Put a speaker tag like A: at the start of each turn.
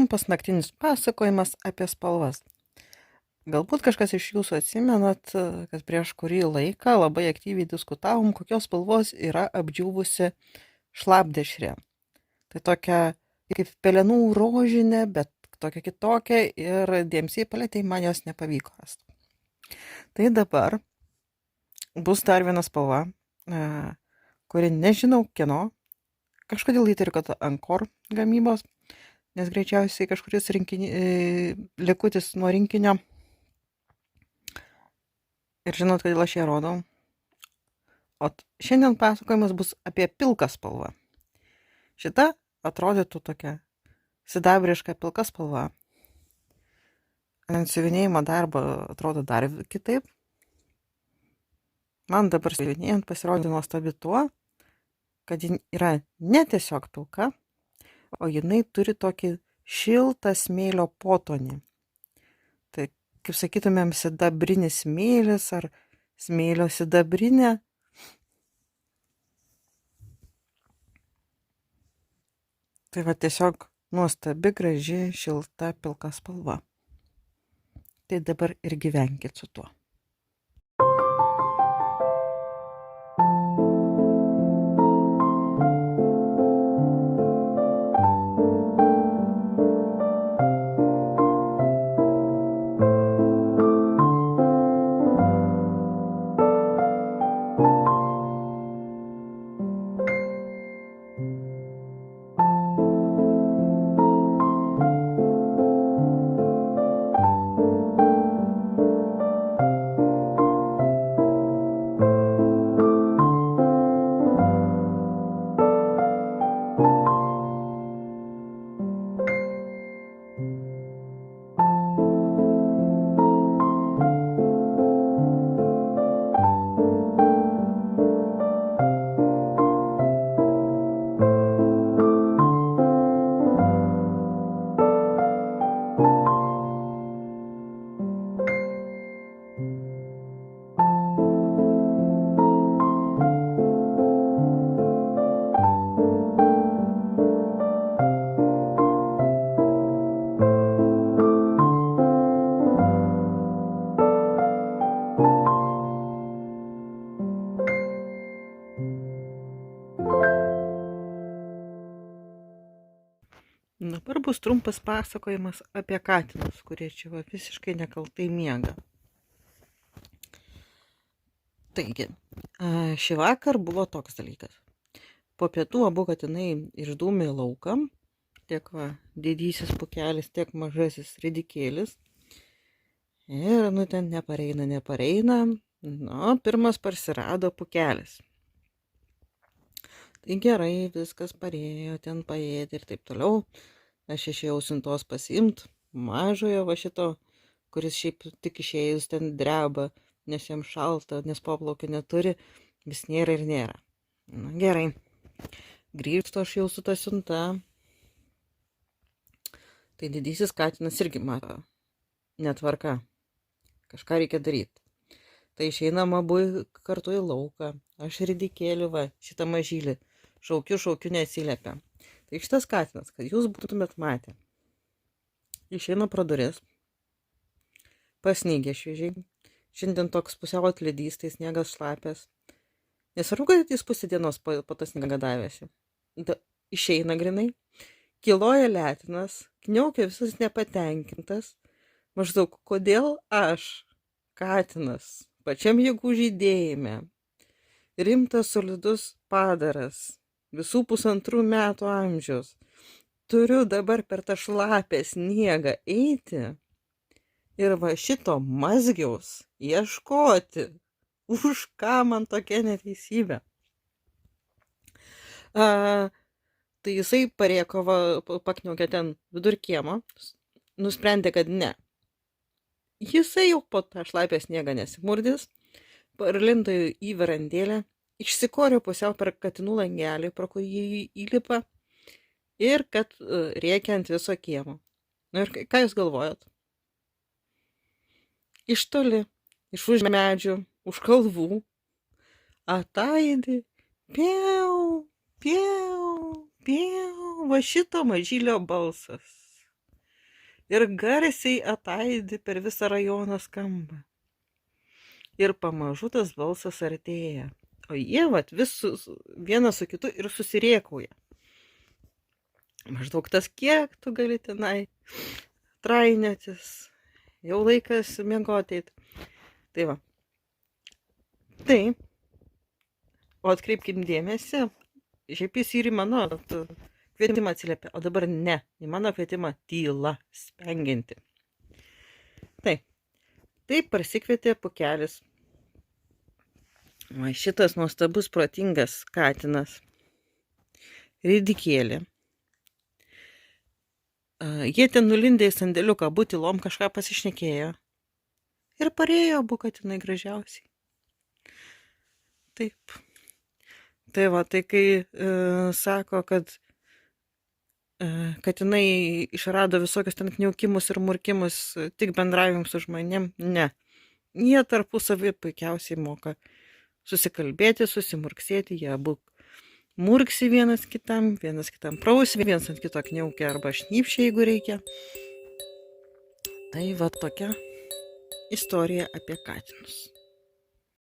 A: trumpas naktinis pasakojimas apie spalvas. Galbūt kažkas iš jūsų atsimenat, kad prieš kurį laiką labai aktyviai diskutavom, kokios spalvos yra apdžiūvusi šlapdešrė. Tai tokia kaip pelenų rožinė, bet tokia kitokia ir dėmesiai palėtei man jos nepavyko rasti. Tai dabar bus dar viena spalva, kuri nežinau kieno, kažkodėl įtariu, kad Ankor gamybos, nes greičiausiai kažkuris likutis nuo rinkinio. Ir žinot, kodėl aš ją rodau? O šiandien pasakojimas bus apie pilką spalvą. Šita atrodytų tokia sidabriška pilka spalva. Ant siuvinėjimo darbo atrodo dar kitaip. Man dabar siuvinėjant pasirodė nuostabi tuo, kad ji yra ne tiesiog pilka, o jinai turi tokį šiltą smėlio potonį. Tai, kaip sakytumėm, sidabrinis smėlis ar smėlio sidabrinė. Tai va tiesiog nuostabi, graži, šilta, pilka spalva. Tai dabar ir gyvenkit su tuo. Dabar bus trumpas pasakojimas apie katinus, kurie čia visiškai nekaltai miega. Taigi, šį vakar buvo toks dalykas. Po pietų abu katinai išdūmė lauką, tiek didysis pukelis, tiek mažasis ridikėlis. Ir, ten nepareina. Pirmas parsirado pukelis. Tai gerai, viskas parėjo, ten paėdė ir taip toliau. Aš išėjau siuntos pasiimt mažojo šito, kuris šiaip tik išėjus ten dreba, nes jam šalta, nes poplaukio neturi, vis nėra ir nėra. Gerai, grįžtu aš jau su ta siunta. Tai didysis katinas irgi mato netvarka, kažką reikia daryti. Tai išeinam abu kartu į lauką, aš ridikėliu šitą mažylį, šaukiu neatsiliepia. Tai šitas katinas, kad jūs būtumėt matę, išeina pro duris, pasnygė šviežiai, šiandien toks pusiau atlydys, tai sniegas šlapės. Nesvarbu, kad jis pusę dienos po tą sniegą davėsi. Išeina grinai, kiloja letinas, kniaukia visas nepatenkintas, maždaug, kodėl aš, katinas, pačiam jėgų žydėjime, rimtas solidus padaras, visų 1,5 metų amžiaus, turiu dabar per tą šlapę sniegą eiti ir šito mazgiaus ieškoti. Už ką man tokia neteisybė? Tai jisai parėko, pakniaukė ten vidur kiemo, nusprendė, kad ne. Jisai jau po tą šlapę sniegą nesimurdys, parlindo į verandėlę, išsikorė pusiau per katinų langelį, pro kurį įlipa, ir kad rėkia ant viso kiemo. Ir ką jūs galvojat? Iš toli, iš už medžių, už kalvų, ataidi, piau, piau, piau, šito mažylio balsas. ir garsiai ataidi per visą rajoną skamba. Ir pamažu tas balsas artėja. O jie vat vienas su kitu ir susirėkauja. Maždaug tas, kiek tu gali tenai trainiotis, jau laikas miegoti. Tai va. Tai, o atkreipkim dėmesį, šiaip jis ir į mano kvietimą atsiliepia, o dabar ne, į mano kvietimą tyla spengianti. Taip prasikvietė Pukelis. Va, šitas nuostabus protingas katinas ridikėlė. Jie ten nulindė į sandėliuką, abu tylom kažką pasišnekėjo. Ir parėjo abu katinai gražiausiai. Taip. Tai va, tai kai sako, kad katinai išrado visokius ten kniaukimus ir murkimus tik bendravimus su žmonėm, ne. Jie tarpusavį puikiausiai moka susikalbėti, susimurksėti, jie abu murksi vienas kitam prausi, vienas ant kito kniaukia arba šnypšia, jeigu reikia. Tai va tokia istorija apie katinus.